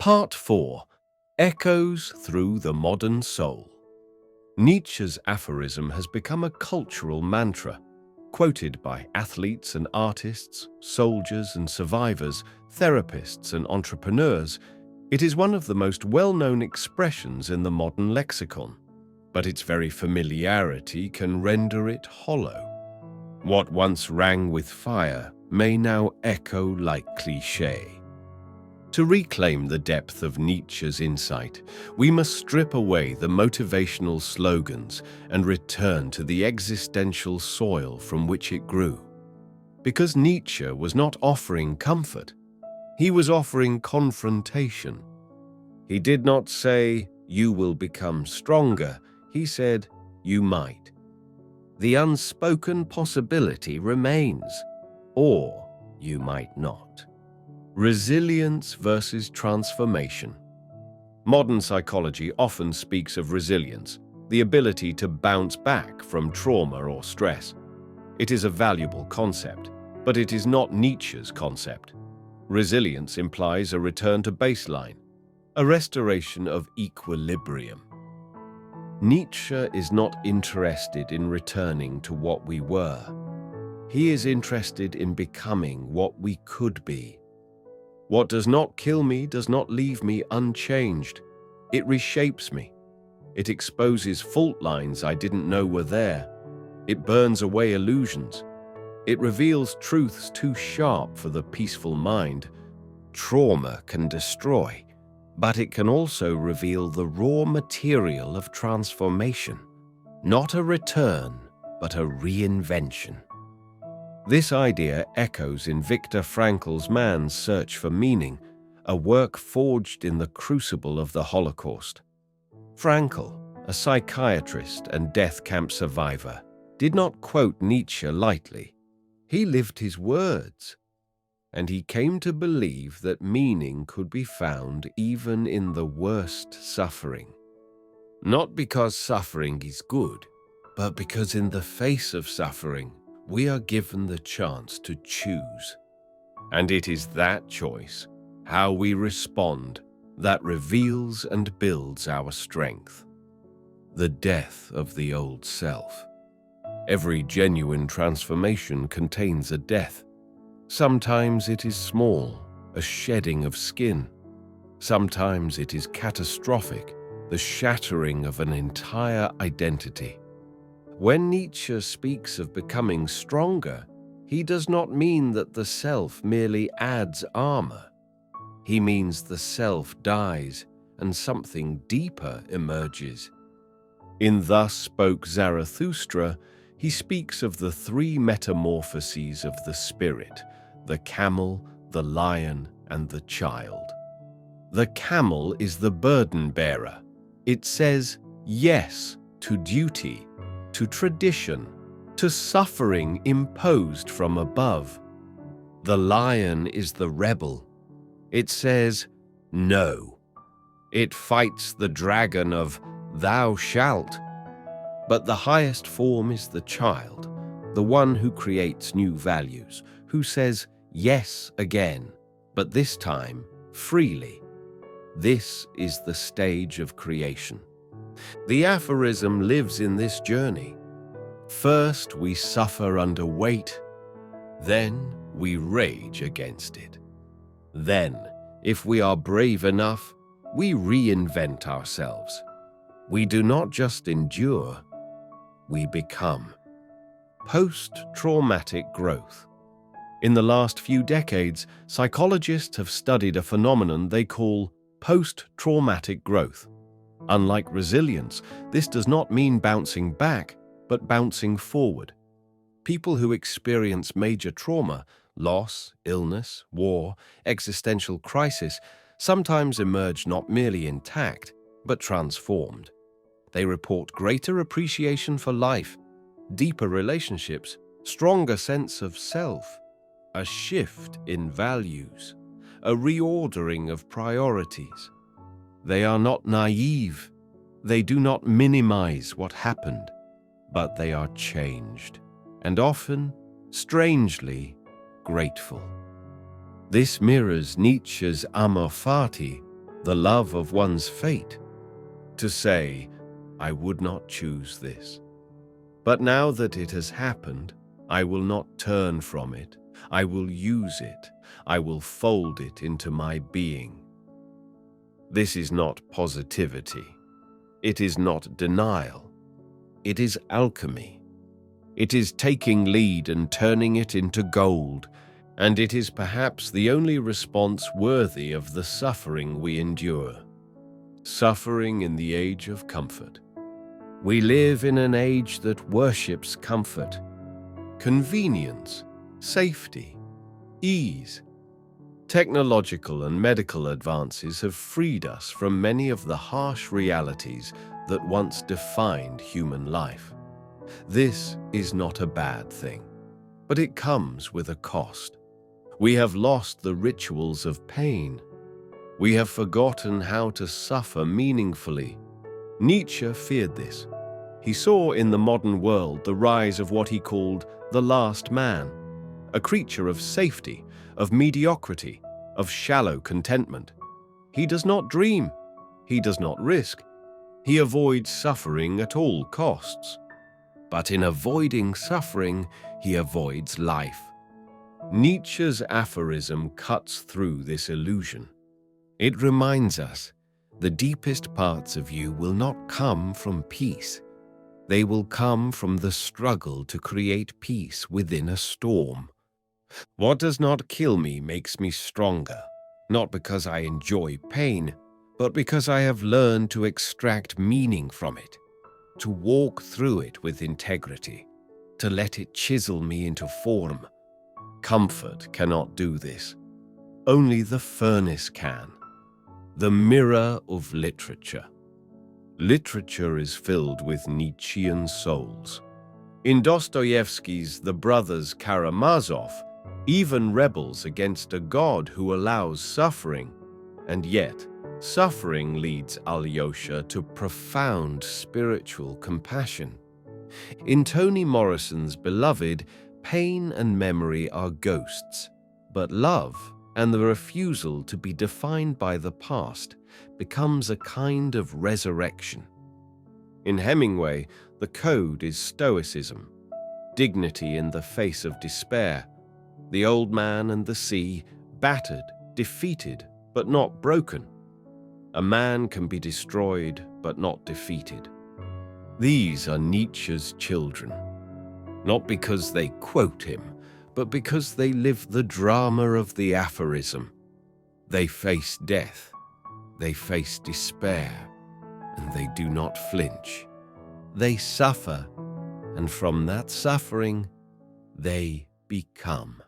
Part 4. Echoes through the modern soul. Nietzsche's aphorism has become a cultural mantra, quoted by athletes and artists, soldiers and survivors, therapists and entrepreneurs. It is one of the most well-known expressions in the modern lexicon, but its very familiarity can render it hollow. What once rang with fire may now echo like cliché. To reclaim the depth of Nietzsche's insight, we must strip away the motivational slogans and return to the existential soil from which it grew. Because Nietzsche was not offering comfort, he was offering confrontation. He did not say, "You will become stronger." He said, "You might." The unspoken possibility remains, or you might not. Resilience versus transformation. Modern psychology often speaks of resilience, the ability to bounce back from trauma or stress. It is a valuable concept, but it is not Nietzsche's concept. Resilience implies a return to baseline, a restoration of equilibrium. Nietzsche is not interested in returning to what we were. He is interested in becoming what we could be. What does not kill me does not leave me unchanged. It reshapes me. It exposes fault lines I didn't know were there. It burns away illusions. It reveals truths too sharp for the peaceful mind. Trauma can destroy, but it can also reveal the raw material of transformation. Not a return, but a reinvention. This idea echoes in Viktor Frankl's Man's Search for Meaning, a work forged in the crucible of the Holocaust. Frankl, a psychiatrist and death camp survivor, did not quote Nietzsche lightly. He lived his words, and he came to believe that meaning could be found even in the worst suffering. Not because suffering is good, but because in the face of suffering, we are given the chance to choose. And it is that choice, how we respond, that reveals and builds our strength. The death of the old self. Every genuine transformation contains a death. Sometimes it is small, a shedding of skin. Sometimes it is catastrophic, the shattering of an entire identity. When Nietzsche speaks of becoming stronger, he does not mean that the self merely adds armor. He means the self dies and something deeper emerges. In Thus Spoke Zarathustra, he speaks of the three metamorphoses of the spirit: the camel, the lion, and the child. The camel is the burden bearer. It says yes to duty, to tradition, to suffering imposed from above. The lion is the rebel. It says no. It fights the dragon of "thou shalt." But the highest form is the child, the one who creates new values, who says yes again, but this time freely. This is the stage of creation. The aphorism lives in this journey. First we suffer under weight, then we rage against it. Then, if we are brave enough, we reinvent ourselves. We do not just endure, we become. Post-traumatic growth. In the last few decades, psychologists have studied a phenomenon they call post-traumatic growth. Unlike resilience, this does not mean bouncing back, but bouncing forward. People who experience major trauma, loss, illness, war, existential crisis, sometimes emerge not merely intact, but transformed. They report greater appreciation for life, deeper relationships, stronger sense of self, a shift in values, a reordering of priorities. They are not naive. They do not minimize what happened, but they are changed, and often, strangely, grateful. This mirrors Nietzsche's amor fati, the love of one's fate, to say, I would not choose this. But now that it has happened, I will not turn from it. I will use it. I will fold it into my being. This is not positivity. It is not denial. It is alchemy. It is taking lead and turning it into gold, and it is perhaps the only response worthy of the suffering we endure. Suffering in the age of comfort. We live in an age that worships comfort, convenience, safety, ease. Technological and medical advances have freed us from many of the harsh realities that once defined human life. This is not a bad thing, but it comes with a cost. We have lost the rituals of pain. We have forgotten how to suffer meaningfully. Nietzsche feared this. He saw in the modern world the rise of what he called the last man, a creature of safety, of mediocrity, of shallow contentment. He does not dream. He does not risk. He avoids suffering at all costs. But in avoiding suffering, he avoids life. Nietzsche's aphorism cuts through this illusion. It reminds us, the deepest parts of you will not come from peace. They will come from the struggle to create peace within a storm. What does not kill me makes me stronger, not because I enjoy pain, but because I have learned to extract meaning from it, to walk through it with integrity, to let it chisel me into form. Comfort cannot do this. Only the furnace can. The mirror of literature. Literature is filled with Nietzschean souls. In Dostoevsky's The Brothers Karamazov, even rebels against a God who allows suffering, and yet suffering leads Alyosha to profound spiritual compassion. In Toni Morrison's Beloved, pain and memory are ghosts, but love and the refusal to be defined by the past becomes a kind of resurrection. In Hemingway, the code is stoicism, dignity in the face of despair, the old man and the sea, battered, defeated, but not broken. A man can be destroyed, but not defeated. These are Nietzsche's children, not because they quote him, but because they live the drama of the aphorism. They face death, they face despair, and they do not flinch. They suffer, and from that suffering, they become.